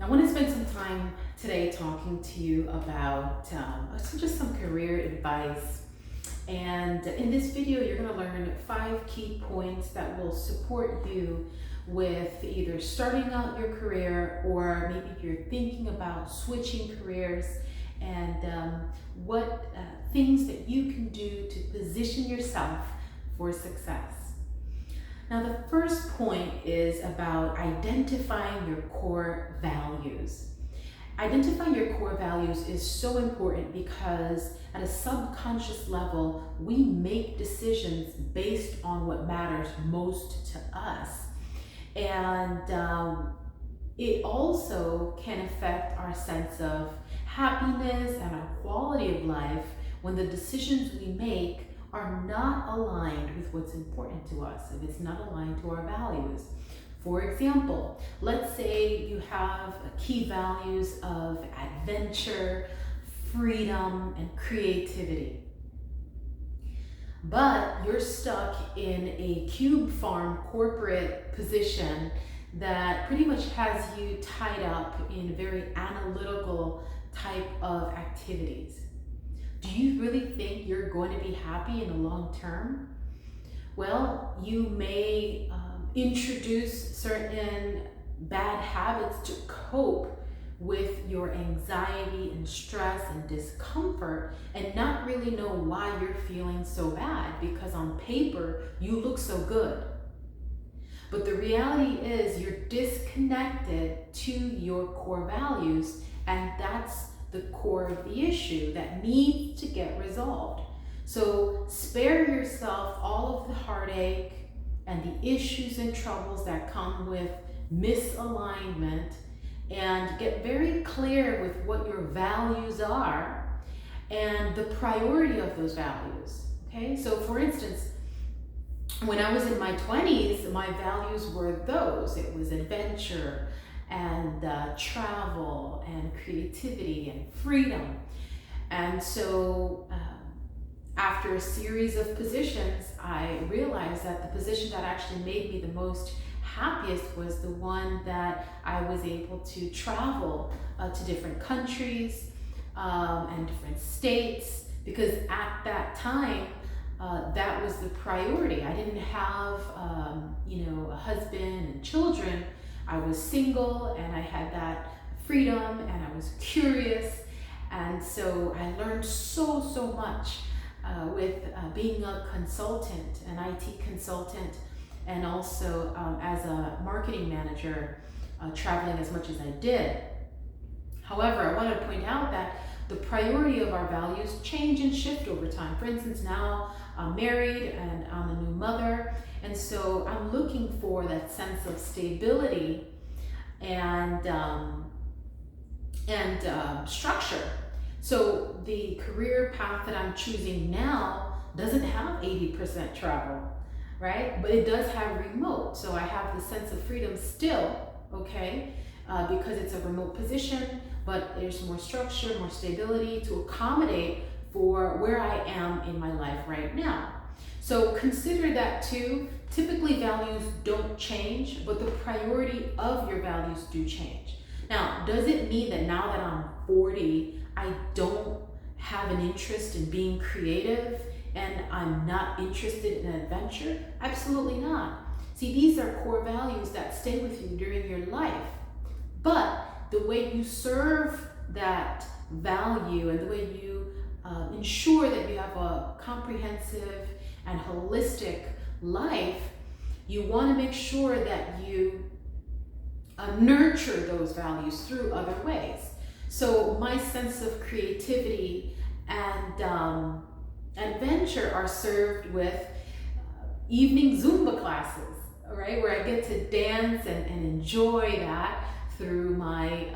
I want to spend some time today talking to you about just some career advice. And in this video, you're going to learn 5 key points that will support you with either starting out your career or maybe if you're thinking about switching careers and what things that you can do to position yourself for success. Now, the first point is about identifying your core values. Identifying your core values is so important because at a subconscious level, we make decisions based on what matters most to us. And it also can affect our sense of happiness and our quality of life when the decisions we make are not aligned with what's important to us, if it's not aligned to our values. For example, let's say you have key values of adventure, freedom, and creativity. But you're stuck in a cube farm corporate position that pretty much has you tied up in very analytical type of activities. Do you really think you're going to be happy in the long term? Well, you may introduce certain bad habits to cope with your anxiety and stress and discomfort and not really know why you're feeling so bad because on paper you look so good. But the reality is you're disconnected to your core values, and that's the core of the issue that needs to get resolved. So spare yourself all of the heartache and the issues and troubles that come with misalignment and get very clear with what your values are and the priority of those values. Okay, so for instance, when I was in my 20s, my values were those. It was adventure and travel and creativity and freedom. And so after a series of positions, I realized that the position that actually made me the most happiest was the one that I was able to travel to different countries and different states, because at that time, that was the priority. I didn't have, a husband and children. I was single and I had that freedom and I was curious. And so I learned so much with being a consultant, an IT consultant, and also as a marketing manager, traveling as much as I did. However, I wanted to point out that the priority of our values change and shift over time. For instance, now I'm married and I'm a new mother, and so I'm looking for that sense of stability and structure. So the career path that I'm choosing now doesn't have 80% travel, right? But it does have remote. So I have the sense of freedom still, okay, because it's a remote position, but there's more structure, more stability to accommodate for where I am in my life right now. So consider that too. Typically values don't change, but the priority of your values do change. Now, does it mean that now that I'm 40, I don't have an interest in being creative and I'm not interested in adventure? Absolutely not. See, these are core values that stay with you during your life. But the way you serve that value and the way you ensure that you have a comprehensive and holistic life, you want to make sure that you nurture those values through other ways. So my sense of creativity and adventure are served with evening Zumba classes, all right, where I get to dance and enjoy that through my,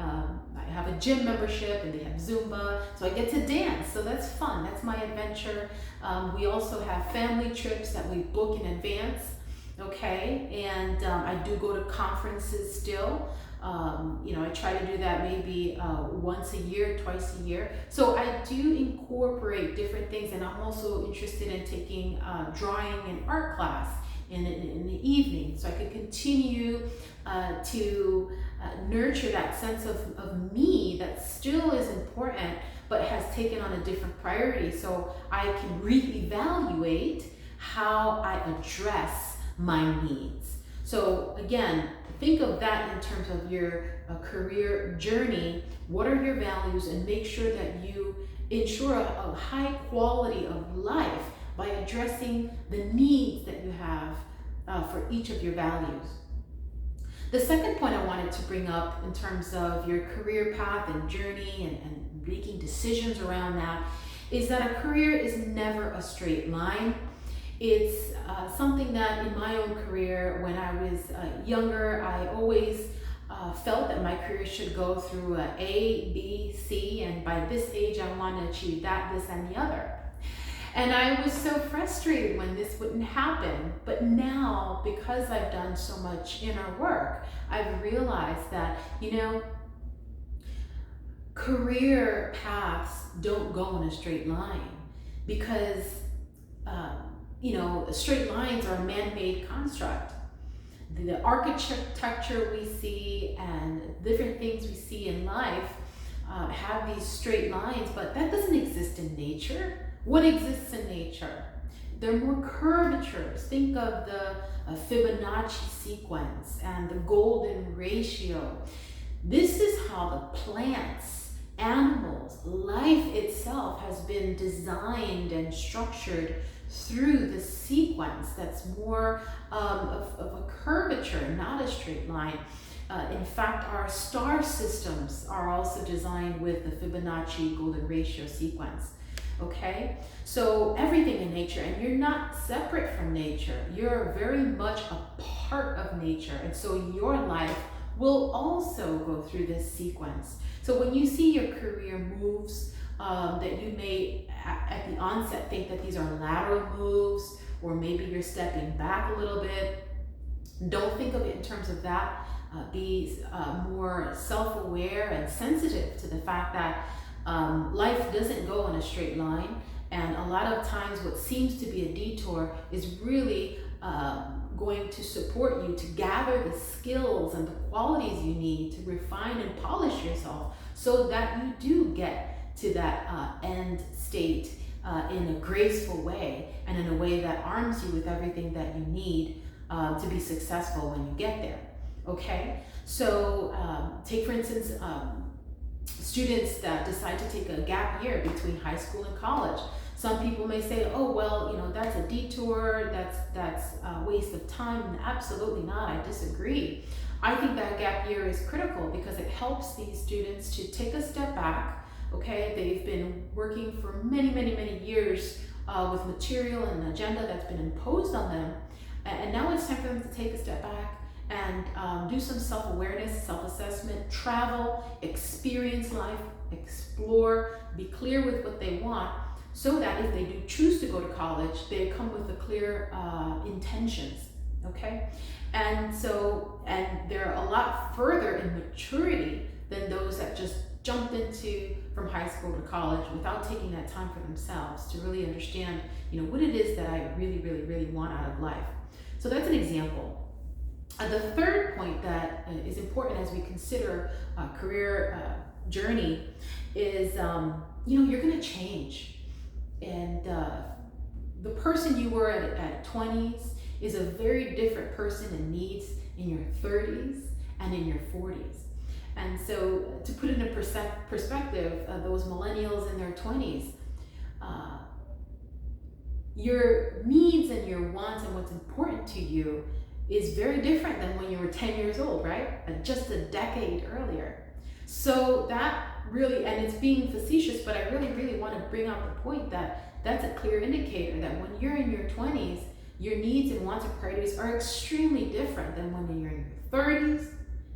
I have a gym membership and they have Zumba, so I get to dance, so that's fun, that's my adventure. We also have family trips that we book in advance, okay, and I do go to conferences still. I try to do that maybe once a year, twice a year. So I do incorporate different things, and I'm also interested in taking drawing and art class in the evening, so I could continue to nurture that sense of me that still is important but has taken on a different priority, so I can reevaluate how I address my needs. So again, think of that in terms of your career journey. What are your values, and make sure that you ensure a high quality of life by addressing the needs that you have for each of your values. The second point I wanted to bring up in terms of your career path and journey and making decisions around that is that a career is never a straight line. It's something that in my own career, when I was younger, I always felt that my career should go through A, B, C, and by this age I want to achieve that, this, and the other. And I was so frustrated when this wouldn't happen. But now, because I've done so much inner work, I've realized that, career paths don't go in a straight line, because, straight lines are a man-made construct. The architecture we see and different things we see in life have these straight lines, but that doesn't exist in nature. What exists in nature? There are more curvatures. Think of the Fibonacci sequence and the golden ratio. This is how the plants, animals, life itself has been designed and structured through the sequence that's more of a curvature, not a straight line. In fact, our star systems are also designed with the Fibonacci golden ratio sequence. Okay, so everything in nature, and you're not separate from nature, you're very much a part of nature, and so your life will also go through this sequence. So when you see your career moves that you may at the onset think that these are lateral moves, or maybe you're stepping back a little bit, don't think of it in terms of that. Be more self-aware and sensitive to the fact that life doesn't go in a straight line, and a lot of times what seems to be a detour is really going to support you to gather the skills and the qualities you need to refine and polish yourself so that you do get to that end state in a graceful way, and in a way that arms you with everything that you need to be successful when you get there. Okay, so take for instance students that decide to take a gap year between high school and college. Some people may say, oh, well, that's a detour, that's a waste of time. Absolutely not, I disagree. I think that gap year is critical because it helps these students to take a step back. Okay, they've been working for many, many, many years with material and an agenda that's been imposed on them. And now it's time for them to take a step back and do some self-awareness, self-assessment, travel, experience life, explore, be clear with what they want, so that if they do choose to go to college, they come with a clear intentions, okay? And they're a lot further in maturity than those that just jumped into from high school to college without taking that time for themselves to really understand, what it is that I really, really, really want out of life. So that's an example. The third point that is important as we consider career journey is, you're going to change. And the person you were at 20s is a very different person and needs in your 30s and in your 40s. And so to put it in perspective, those millennials in their 20s, your needs and your wants and what's important to you is very different than when you were 10 years old, right? Just a decade earlier. So that really, and it's being facetious, but I really, really want to bring out the point that that's a clear indicator that when you're in your 20s, your needs and wants and priorities are extremely different than when you're in your 30s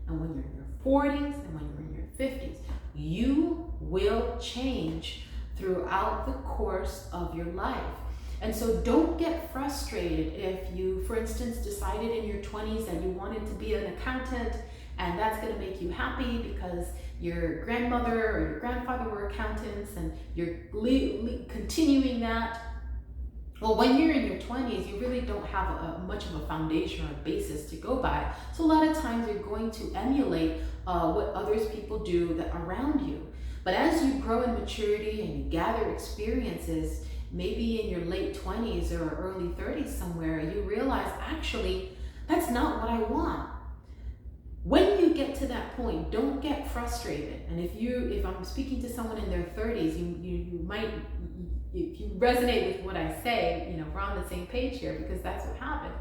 and when you're in your 40s and when you're in your 50s. You will change throughout the course of your life. And so don't get frustrated if you, for instance, decided in your 20s that you wanted to be an accountant, and that's going to make you happy because your grandmother or your grandfather were accountants and you're continuing that. Well, when you're in your 20s, you really don't have much of a foundation or a basis to go by. So a lot of times you're going to emulate what others people do that around you. But as you grow in maturity and you gather experiences, maybe in your late 20s or early 30s somewhere, you realize actually that's not what I want. When you get to that point, don't get frustrated. And if I'm speaking to someone in their 30s, you might, if you resonate with what I say, we're on the same page here, because that's what happened.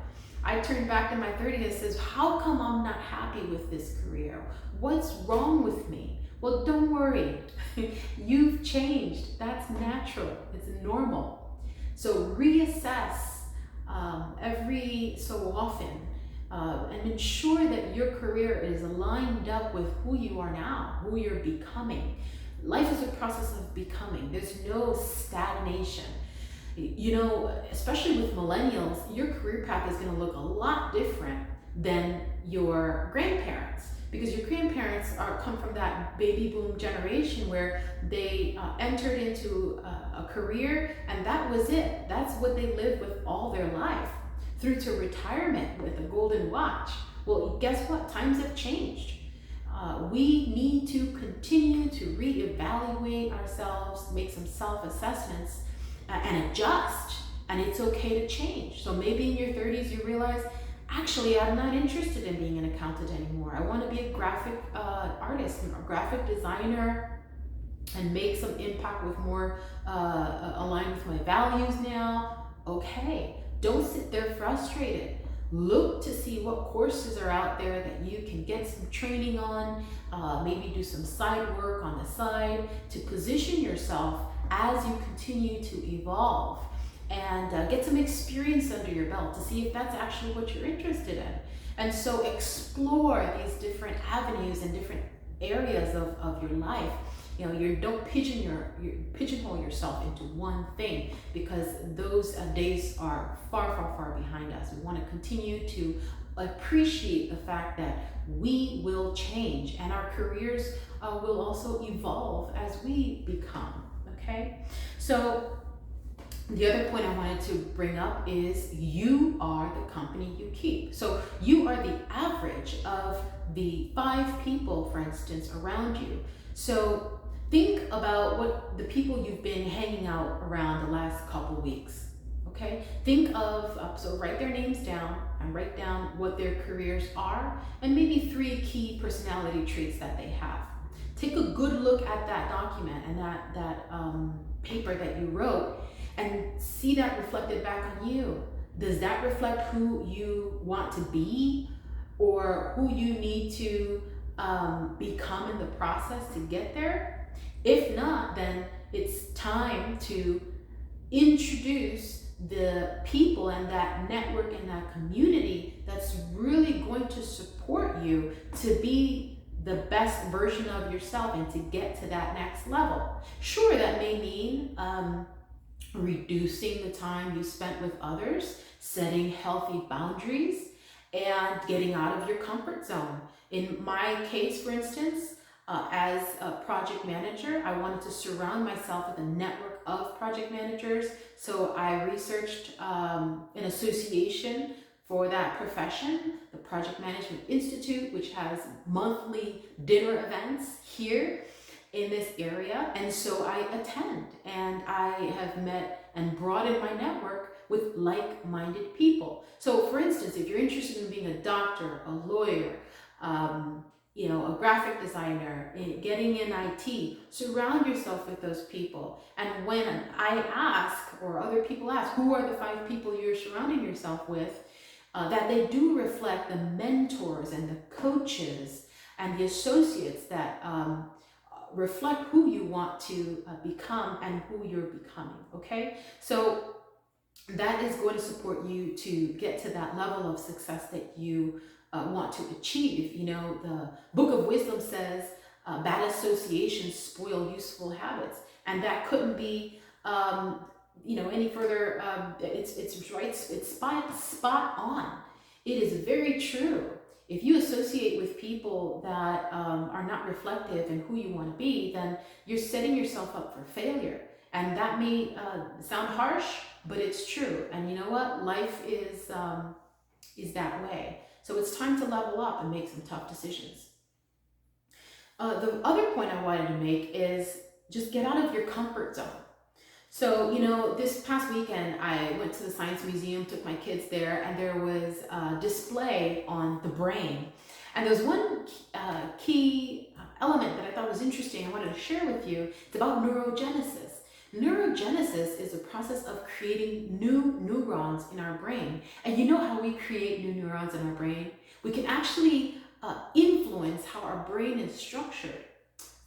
I turned back in my 30s and says, how come I'm not happy with this career? What's wrong with me? Well, don't worry. You've changed. That's natural. It's normal. So reassess every so often and ensure that your career is lined up with who you are now, who you're becoming. Life is a process of becoming. There's no stagnation. Especially with millennials, your career path is going to look a lot different than your grandparents, because your grandparents come from that baby boom generation where they entered into a career and that was it. That's what they lived with all their life, through to retirement with a golden watch. Well, guess what? Times have changed. We need to continue to reevaluate ourselves, make some self-assessments, and adjust. And it's okay to change. So maybe in your 30s you realize, actually, I'm not interested in being an accountant anymore. I want to be a graphic artist, a graphic designer, and make some impact with more aligned with my values now. Okay, don't sit there frustrated. Look to see what courses are out there that you can get some training on, maybe do some side work on the side to position yourself as you continue to evolve, and get some experience under your belt to see if that's actually what you're interested in. And so explore these different avenues and different areas of your life. You don't pigeonhole yourself into one thing, because those days are far, far, far behind us. We want to continue to appreciate the fact that we will change and our careers will also evolve as we become. Okay? So the other point I wanted to bring up is you are the company you keep. So you are the average of the 5 people, for instance, around you. So think about what the people you've been hanging out around the last couple weeks. Okay? Think of, so write their names down and write down what their careers are and maybe 3 key personality traits that they have. Take a good look at that document and that paper that you wrote, and see that reflected back on you. Does that reflect who you want to be, or who you need to become in the process to get there? If not, then it's time to introduce the people and that network and that community that's really going to support you to be the best version of yourself and to get to that next level. Sure, that may mean reducing the time you spent with others, setting healthy boundaries, and getting out of your comfort zone. In my case, for instance, as a project manager, I wanted to surround myself with a network of project managers. So I researched an association for that profession, the Project Management Institute, which has monthly dinner events here in this area. And so I attend, and I have met and broadened my network with like-minded people. So for instance, if you're interested in being a doctor, a lawyer, a graphic designer, getting in IT, surround yourself with those people. And when I ask, or other people ask, who are the 5 people you're surrounding yourself with, that they do reflect the mentors and the coaches and the associates that reflect who you want to become and who you're becoming. Okay, so that is going to support you to get to that level of success that you want to achieve. The Book of Wisdom says bad associations spoil useful habits, and that couldn't be any further. It's right. It's spot on. It is very true. If you associate with people that are not reflective in who you want to be, then you're setting yourself up for failure. And that may sound harsh, but it's true. And you know what? Life is that way. So it's time to level up and make some tough decisions. The other point I wanted to make is just get out of your comfort zone. So, this past weekend, I went to the Science Museum, took my kids there, and there was a display on the brain. And there's one key element that I thought was interesting I wanted to share with you. It's about neurogenesis. Neurogenesis is a process of creating new neurons in our brain. And you know how we create new neurons in our brain? We can actually influence how our brain is structured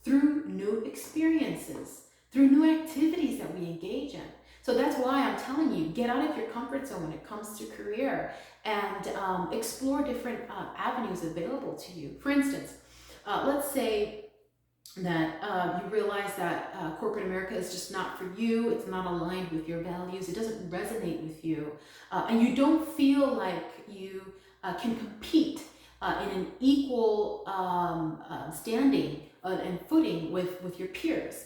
through new experiences, through new activities that we engage in. So that's why I'm telling you, get out of your comfort zone when it comes to career and explore different avenues available to you. For instance, let's say that you realize that corporate America is just not for you, it's not aligned with your values, it doesn't resonate with you, and you don't feel like you can compete in an equal standing and footing with your peers.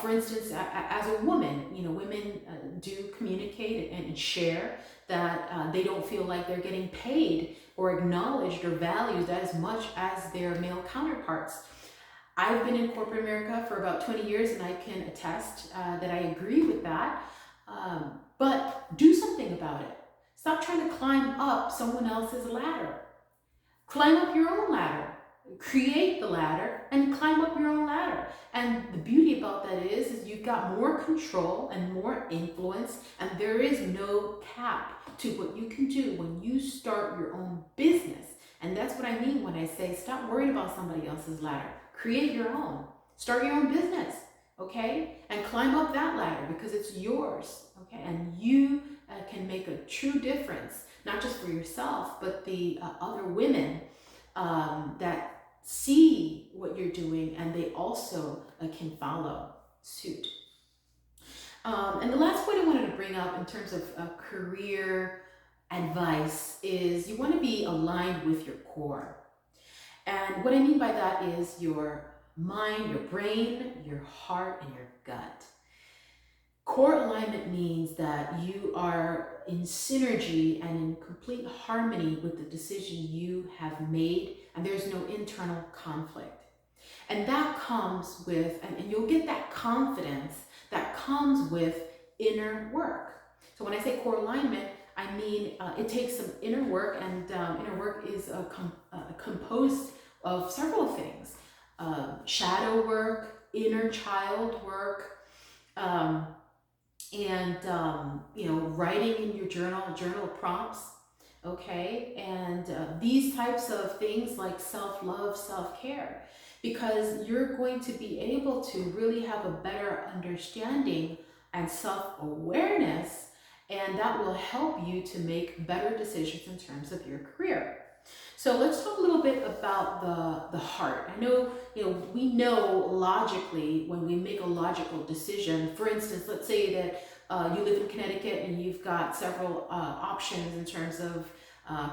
For instance, as a woman, women do communicate and share that they don't feel like they're getting paid or acknowledged or valued as much as their male counterparts. I've been in corporate America for about 20 years and I can attest that I agree with that. But do something about it. Stop trying to climb up someone else's ladder. Climb up your own ladder. Create the ladder and climb up your own ladder. And the beauty about that is you've got more control and more influence, and there is no cap to what you can do when you start your own business. And that's what I mean when I say stop worrying about somebody else's ladder. Create your own. Start your own business, okay? And climb up that ladder because it's yours, okay? And you can make a true difference, not just for yourself, but the other women that see what you're doing, and they also can follow suit. And the last point I wanted to bring up in terms of career advice is you want to be aligned with your core. And what I mean by that is your mind, your brain, your heart, and your gut. Core alignment means that you are in synergy and in complete harmony with the decision you have made, and there's no internal conflict. And that comes with, and you'll get that confidence that comes with inner work. So when I say core alignment, I mean it takes some inner work, and inner work is composed of several things. Shadow work, inner child work, and writing in your journal prompts, okay, and these types of things like self-love, self-care, because you're going to be able to really have a better understanding and self-awareness, and that will help you to make better decisions in terms of your career. So let's talk a little bit about the heart. I know, we know logically when we make a logical decision. For instance, let's say that you live in Connecticut and you've got several options in terms of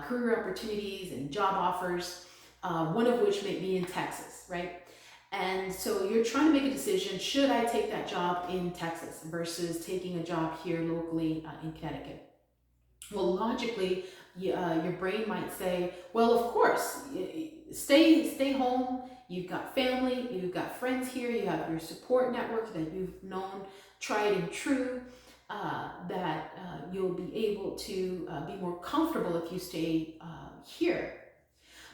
career opportunities and job offers, one of which may be in Texas, right? And so you're trying to make a decision, should I take that job in Texas versus taking a job here locally in Connecticut? Well, logically, your brain might say, well, of course, stay home. You've got family, you've got friends here, you have your support network that you've known, tried and true, that you'll be able to be more comfortable if you stay here.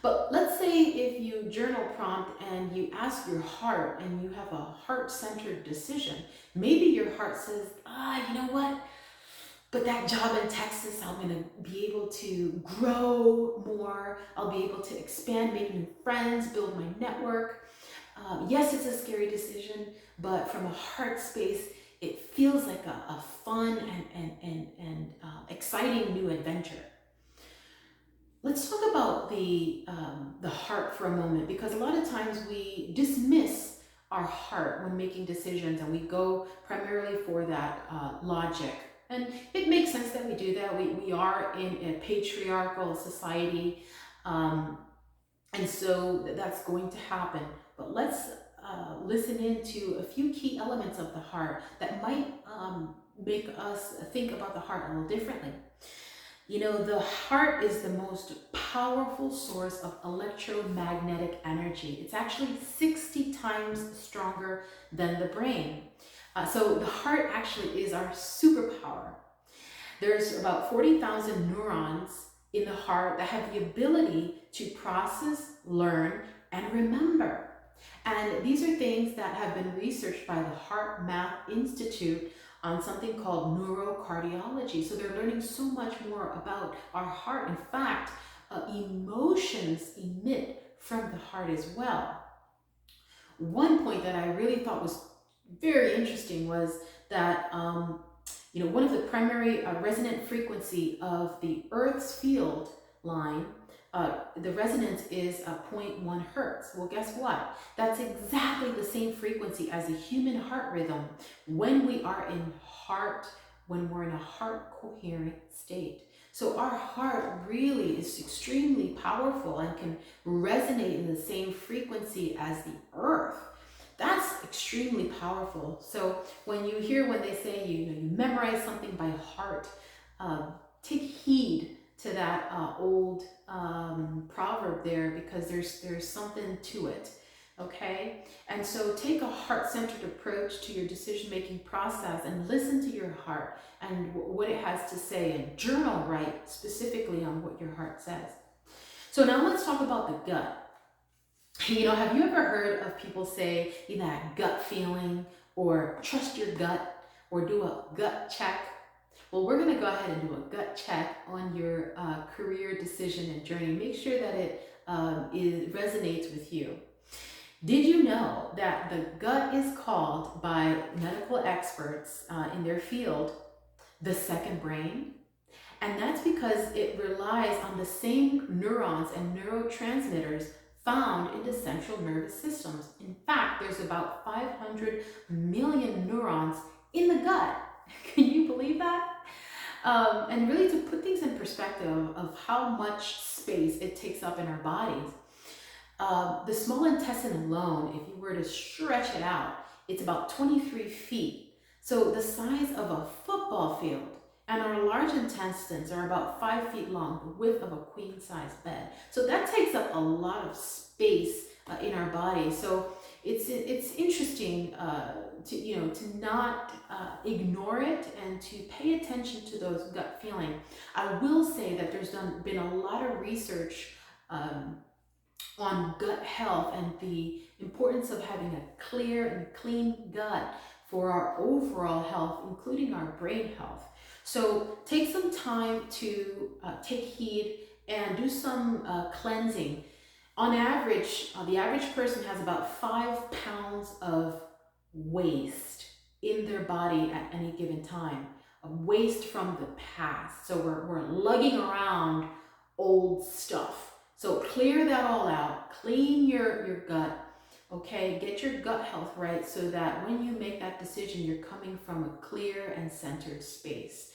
But let's say if you journal prompt and you ask your heart and you have a heart-centered decision, maybe your heart says, you know what? But that job in Texas, I'm going to be able to grow more. I'll be able to expand, make new friends, build my network. Yes, it's a scary decision, but from a heart space, it feels like a fun and exciting new adventure. Let's talk about the heart for a moment, because a lot of times we dismiss our heart when making decisions, and we go primarily for that logic. And it makes sense that we do that. We are in a patriarchal society, and so that's going to happen. But let's listen into a few key elements of the heart that might make us think about the heart a little differently. You know, the heart is the most powerful source of electromagnetic energy. It's actually 60 times stronger than the brain. So the heart actually is our superpower. There's about 40,000 neurons in the heart that have the ability to process, learn, and remember. And these are things that have been researched by the Heart Math Institute on something called neurocardiology. So they're learning so much more about our heart. In fact, emotions emit from the heart as well. One point that I really thought was very interesting was that one of the primary resonant frequency of the Earth's field line, the resonance is 0.1 hertz. Well, guess what? That's exactly the same frequency as a human heart rhythm when we're in a heart coherent state. So our heart really is extremely powerful and can resonate in the same frequency as the Earth. That's extremely powerful. So when they say you memorize something by heart, take heed to that old proverb there, because there's something to it. Okay, and so take a heart-centered approach to your decision-making process and listen to your heart and what it has to say, and journal write specifically on what your heart says. So now let's talk about the gut. Have you ever heard of people say that gut feeling, or trust your gut, or do a gut check? Well, we're going to go ahead and do a gut check on your career decision and journey. Make sure that it resonates with you. Did you know that the gut is called by medical experts in their field the second brain? And that's because it relies on the same neurons and neurotransmitters found in the central nervous systems. In fact, there's about 500 million neurons in the gut. Can you believe that? And really, to put things in perspective of how much space it takes up in our bodies, the small intestine alone, if you were to stretch it out, it's about 23 feet. So the size of a football field. And our large intestines are about 5 feet long, the width of a queen-size bed. So that takes up a lot of space in our body. So it's interesting to not ignore it and to pay attention to those gut feeling. I will say that there's been a lot of research on gut health and the importance of having a clear and clean gut for our overall health, including our brain health. So take some time to take heed and do some cleansing. On average, the average person has about 5 pounds of waste in their body at any given time, waste from the past. So we're lugging around old stuff. So clear that all out, clean your gut. Okay, get your gut health right so that when you make that decision, you're coming from a clear and centered space.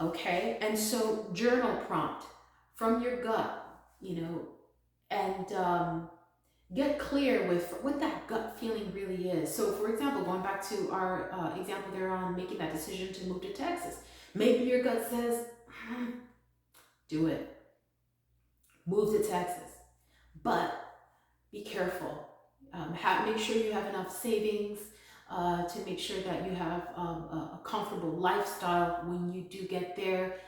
Okay, and so journal prompt from your gut, and get clear with what that gut feeling really is. So for example, going back to our example there on making that decision to move to Texas, maybe your gut says, do it. Move to Texas, but be careful. Make sure you have enough savings to make sure that you have a comfortable lifestyle when you do get there.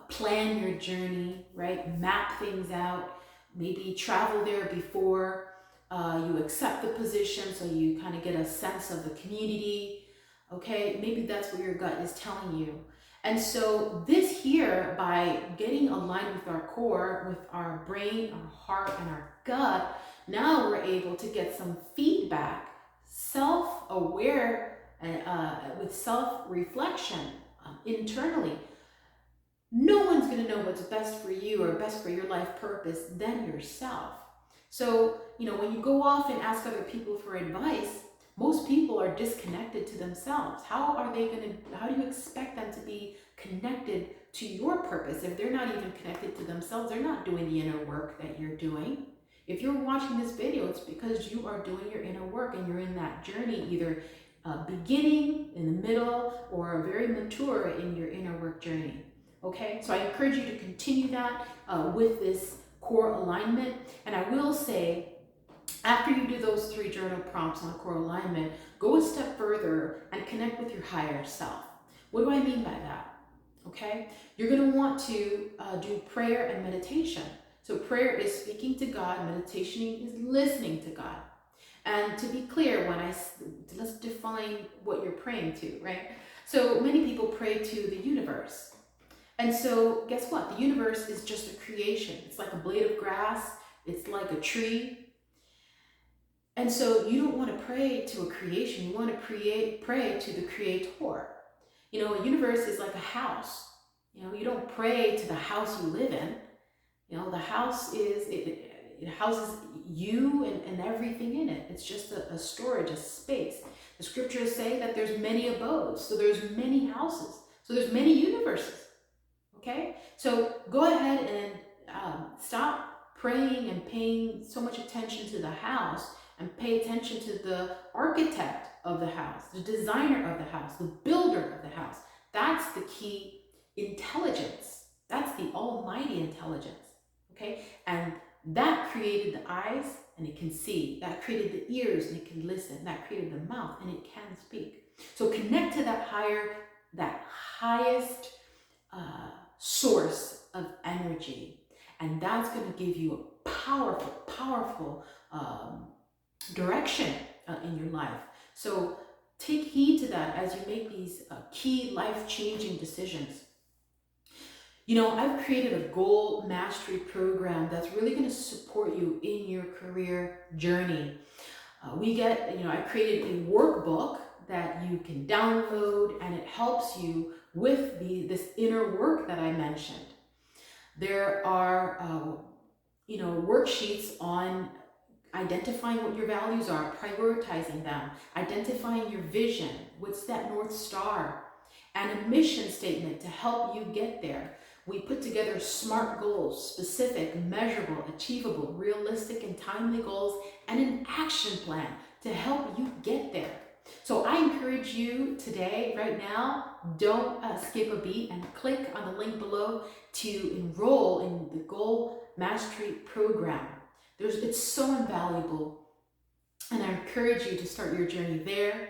Plan your journey, right? Map things out. Maybe travel there before you accept the position, so you kind of get a sense of the community. Okay, maybe that's what your gut is telling you. And so this here, by getting aligned with our core, with our brain, our heart, and our gut, now we're able to get some feedback, self-aware, with self-reflection internally. No one's going to know what's best for you or best for your life purpose than yourself. So, when you go off and ask other people for advice, most people are disconnected to themselves. How do you expect them to be connected to your purpose if they're not even connected to themselves? They're not doing the inner work that you're doing. If you're watching this video, it's because you are doing your inner work and you're in that journey, either beginning, in the middle, or very mature in your inner work journey. Okay, so I encourage you to continue that with this core alignment. And I will say, after you do those 3 journal prompts on core alignment, go a step further and connect with your higher self. What do I mean by that? Okay, you're going to want to do prayer and meditation. So prayer is speaking to God, meditation is listening to God. And to be clear, let's define what you're praying to, right? So many people pray to the universe. And so guess what? The universe is just a creation. It's like a blade of grass. It's like a tree. And so you don't want to pray to a creation. You want to pray to the creator. You know, a universe is like a house. You know, you don't pray to the house you live in. You know, the house it houses you and everything in it. It's just a storage, a space. The scriptures say that there's many abodes. So there's many houses. So there's many universes. Okay? So go ahead and stop praying and paying so much attention to the house and pay attention to the architect of the house, the designer of the house, the builder of the house. That's the key intelligence. That's the almighty intelligence, okay? And that created the eyes and it can see. That created the ears and it can listen. That created the mouth and it can speak. So connect to that highest source of energy. And that's going to give you a powerful, powerful direction in your life. So take heed to that as you make these key life-changing decisions. You know, I've created a goal mastery program that's really going to support you in your career journey. I created a workbook that you can download, and it helps you with this inner work that I mentioned. There are, worksheets on identifying what your values are, prioritizing them, identifying your vision, what's that North Star, and a mission statement to help you get there. We put together SMART goals, specific, measurable, achievable, realistic, and timely goals, and an action plan to help you get there. So I encourage you today, right now, don't skip a beat and click on the link below to enroll in the Goal Mastery Program. It's so invaluable, and I encourage you to start your journey there.